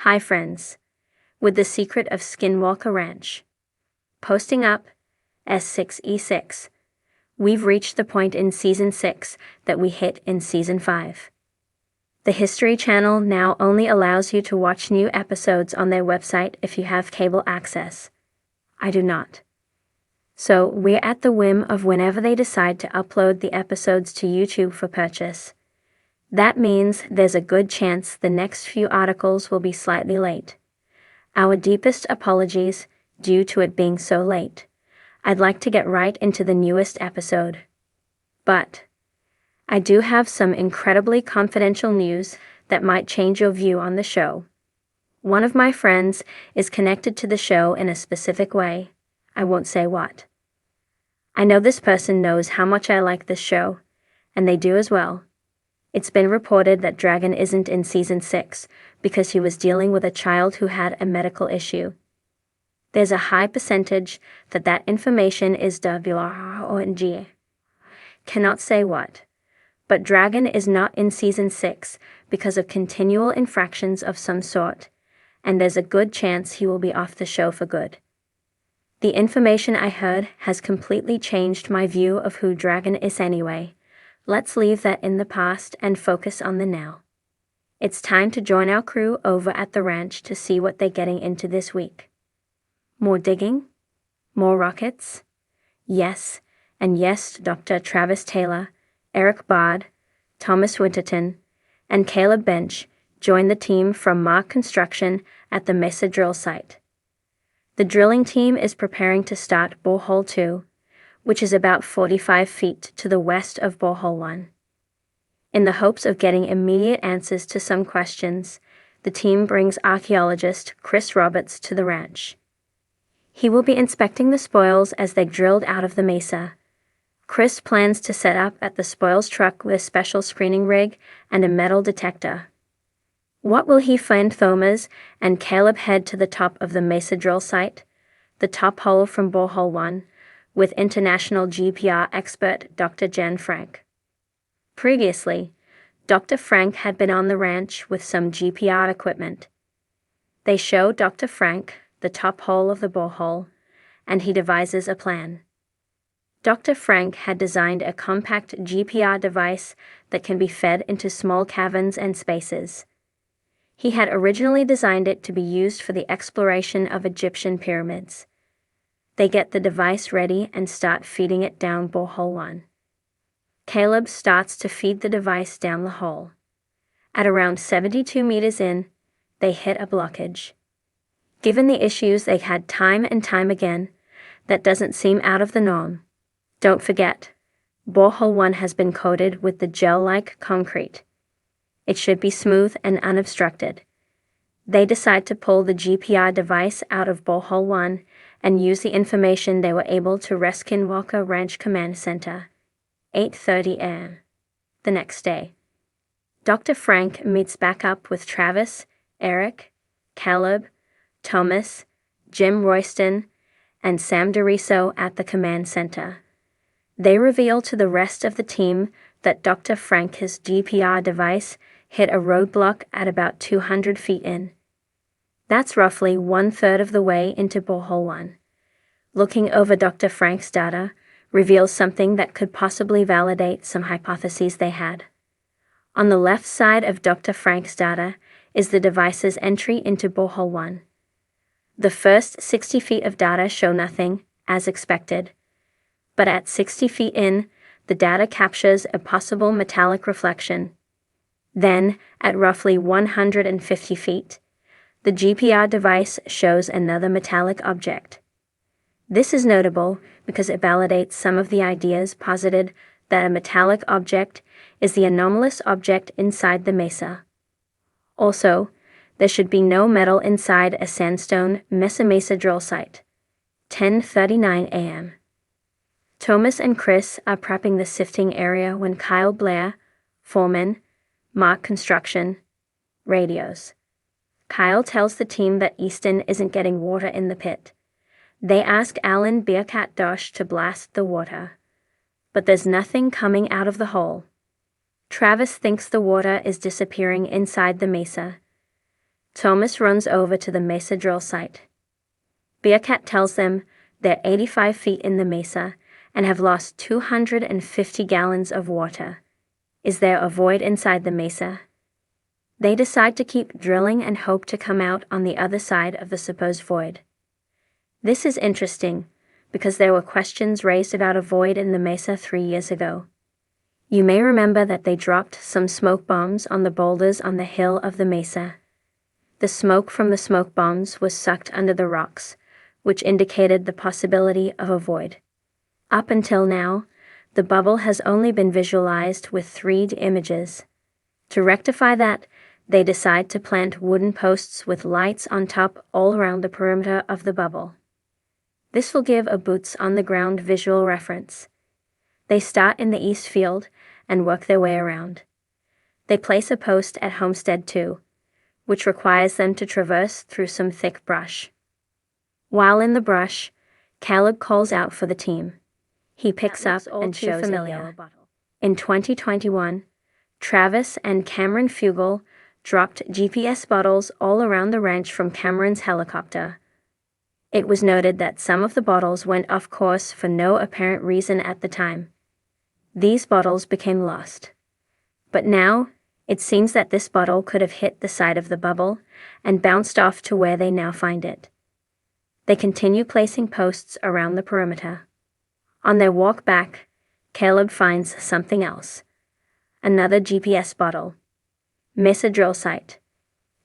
Hi friends, with the secret of Skinwalker Ranch. Posting up, S6E6. We've reached the point in Season 6 that we hit in Season 5. The History Channel now only allows you to watch new episodes on their website if you have cable access. I do not. So we're at the whim of whenever they decide to upload the episodes to YouTube for purchase. That means there's a good chance the next few articles will be slightly late. Our deepest apologies due to it being so late. I'd like to get right into the newest episode. But I do have some incredibly confidential news that might change your view on the show. One of my friends is connected to the show in a specific way. I won't say what. I know this person knows how much I like this show, and they do as well. It's been reported that Dragon isn't in Season 6 because he was dealing with a child who had a medical issue. There's a high percentage that information is WRONG. Cannot say what. But Dragon is not in Season 6 because of continual infractions of some sort, and there's a good chance he will be off the show for good. The information I heard has completely changed my view of who Dragon is anyway. Let's leave that in the past and focus on the now. It's time to join our crew over at the ranch to see what they're getting into this week. More digging? More rockets? Yes, and yes, Dr. Travis Taylor, Eric Bard, Thomas Winterton, and Caleb Bench joined the team from Mark Construction at the Mesa drill site. The drilling team is preparing to start Borehole 2, which is about 45 feet to the west of Borehole 1. In the hopes of getting immediate answers to some questions, the team brings archaeologist Chris Roberts to the ranch. He will be inspecting the spoils as they drilled out of the mesa. Chris plans to set up at the spoils truck with a special screening rig and a metal detector. What will he find? Thomas and Caleb head to the top of the mesa drill site, the top hole from Borehole 1, with international GPR expert Dr. Jen Frank. Previously, Dr. Frank had been on the ranch with some GPR equipment. They show Dr. Frank the top hole of the borehole, and he devises a plan. Dr. Frank had designed a compact GPR device that can be fed into small caverns and spaces. He had originally designed it to be used for the exploration of Egyptian pyramids. They get the device ready and start feeding it down Borehole 1. Caleb starts to feed the device down the hole. At around 72 meters in, they hit a blockage. Given the issues they had time and time again, that doesn't seem out of the norm. Don't forget, Borehole 1 has been coated with the gel-like concrete. It should be smooth and unobstructed. They decide to pull the GPR device out of Borehole 1 and use the information they were able to Skinwalker Ranch Command Center, 8:30 a.m. the next day. Dr. Frank meets back up with Travis, Eric, Caleb, Thomas, Jim Royston, and Sam DeRiso at the command center. They reveal to the rest of the team that Dr. Frank's GPR device hit a roadblock at about 200 feet in. That's roughly 1/3 of the way into Borehole 1. Looking over Dr. Frank's data reveals something that could possibly validate some hypotheses they had. On the left side of Dr. Frank's data is the device's entry into Borehole 1. The first 60 feet of data show nothing, as expected. But at 60 feet in, the data captures a possible metallic reflection. Then, at roughly 150 feet, the GPR device shows another metallic object. This is notable because it validates some of the ideas posited that a metallic object is the anomalous object inside the mesa. Also, there should be no metal inside a sandstone mesa drill site. 10:39 a.m. Thomas and Chris are prepping the sifting area when Kyle Blair, foreman, Mark Construction, radios. Kyle tells the team that Easton isn't getting water in the pit. They ask Alan Bearcat Dosh to blast the water. But there's nothing coming out of the hole. Travis thinks the water is disappearing inside the mesa. Thomas runs over to the mesa drill site. Bearcat tells them they're 85 feet in the mesa and have lost 250 gallons of water. Is there a void inside the mesa? They decide to keep drilling and hope to come out on the other side of the supposed void. This is interesting because there were questions raised about a void in the mesa 3 years ago. You may remember that they dropped some smoke bombs on the boulders on the hill of the mesa. The smoke from the smoke bombs was sucked under the rocks, which indicated the possibility of a void. Up until now, the bubble has only been visualized with 3D images. To rectify that, they decide to plant wooden posts with lights on top all around the perimeter of the bubble. This will give a boots-on-the-ground visual reference. They start in the east field and work their way around. They place a post at Homestead 2, which requires them to traverse through some thick brush. While in the brush, Caleb calls out for the team. He picks up and shows a yellow bottle. In 2021, Travis and Cameron Fugel dropped GPS bottles all around the ranch from Cameron's helicopter. It was noted that some of the bottles went off course for no apparent reason at the time. These bottles became lost. But now, it seems that this bottle could have hit the side of the bubble and bounced off to where they now find it. They continue placing posts around the perimeter. On their walk back, Caleb finds something else. Another GPS bottle. Mesa drill site.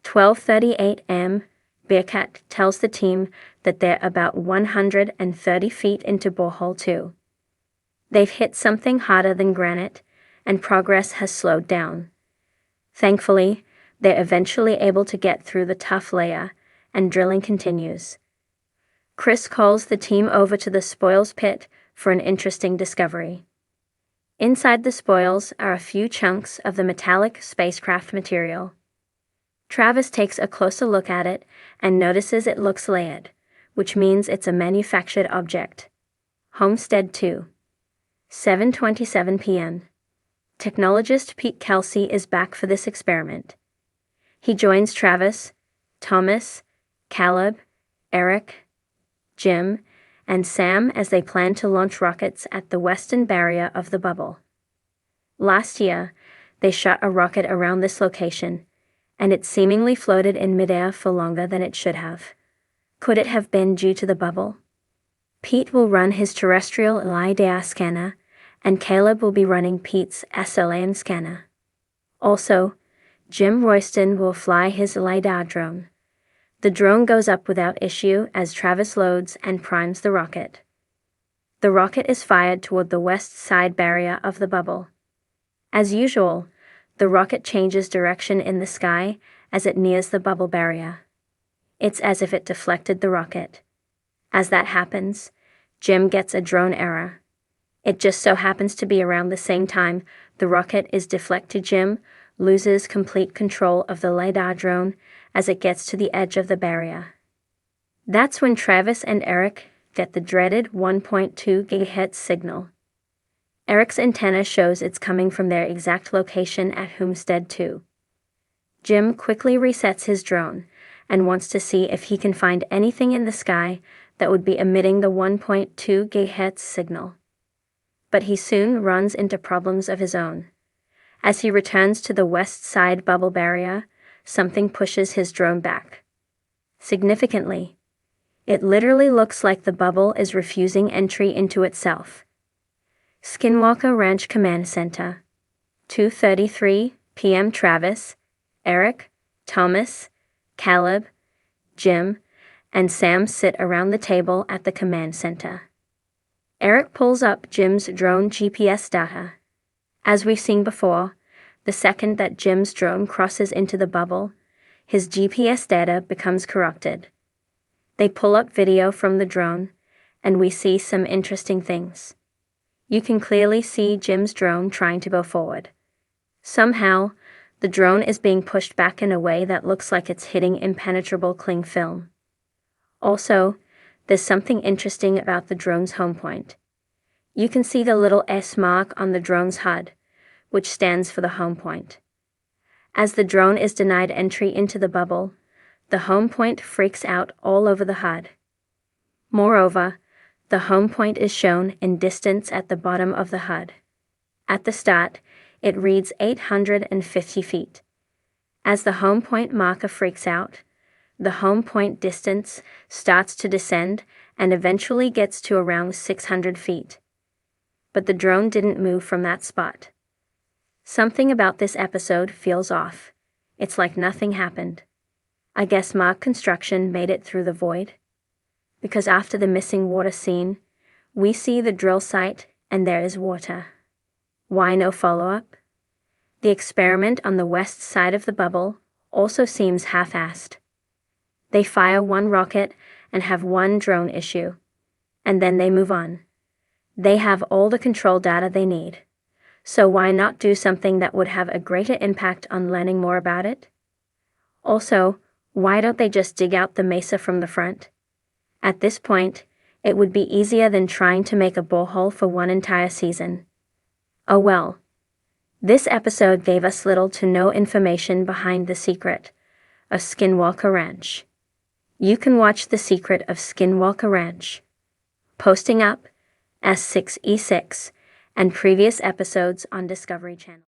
12:38 am, Bearcat tells the team that they're about 130 feet into borehole 2. They've hit something harder than granite, and progress has slowed down. Thankfully, they're eventually able to get through the tough layer, and drilling continues. Chris calls the team over to the spoils pit for an interesting discovery. Inside the spoils are a few chunks of the metallic spacecraft material. Travis takes a closer look at it and notices it looks layered, which means it's a manufactured object. Homestead 2. 7:27 p.m. Technologist Pete Kelsey is back for this experiment. He joins Travis, Thomas, Caleb, Eric, Jim, and Sam as they plan to launch rockets at the western barrier of the bubble. Last year, they shot a rocket around this location, and it seemingly floated in midair for longer than it should have. Could it have been due to the bubble? Pete will run his terrestrial LiDAR scanner, and Caleb will be running Pete's SLAM scanner. Also, Jim Royston will fly his LiDAR drone. The drone goes up without issue as Travis loads and primes the rocket. The rocket is fired toward the west side barrier of the bubble. As usual, the rocket changes direction in the sky as it nears the bubble barrier. It's as if it deflected the rocket. As that happens, Jim gets a drone error. It just so happens to be around the same time the rocket is deflected. Jim loses complete control of the LiDAR drone as it gets to the edge of the barrier. That's when Travis and Eric get the dreaded 1.2 GHz signal. Eric's antenna shows it's coming from their exact location at Homestead 2. Jim quickly resets his drone and wants to see if he can find anything in the sky that would be emitting the 1.2 GHz signal. But he soon runs into problems of his own. As he returns to the west side bubble barrier, something pushes his drone back. Significantly, it literally looks like the bubble is refusing entry into itself. Skinwalker Ranch Command Center. 2:33 p.m. Travis, Eric, Thomas, Caleb, Jim, and Sam sit around the table at the command center. Eric pulls up Jim's drone GPS data. As we've seen before, the second that Jim's drone crosses into the bubble, his GPS data becomes corrupted. They pull up video from the drone, and we see some interesting things. You can clearly see Jim's drone trying to go forward. Somehow, the drone is being pushed back in a way that looks like it's hitting impenetrable cling film. Also, there's something interesting about the drone's home point. You can see the little S mark on the drone's HUD, which stands for the home point. As the drone is denied entry into the bubble, the home point freaks out all over the HUD. Moreover, the home point is shown in distance at the bottom of the HUD. At the start, it reads 850 feet. As the home point marker freaks out, the home point distance starts to descend and eventually gets to around 600 feet. But the drone didn't move from that spot. Something about this episode feels off. It's like nothing happened. I guess Mark Construction made it through the void. Because after the missing water scene, we see the drill site and there is water. Why no follow-up? The experiment on the west side of the bubble also seems half-assed. They fire one rocket and have one drone issue, and then they move on. They have all the control data they need. So why not do something that would have a greater impact on learning more about it? Also, why don't they just dig out the mesa from the front? At this point, it would be easier than trying to make a borehole for one entire season. Oh well. This episode gave us little to no information behind the secret of Skinwalker Ranch. You can watch The Secret of Skinwalker Ranch, posting up S6E6 and previous episodes on Discovery Channel.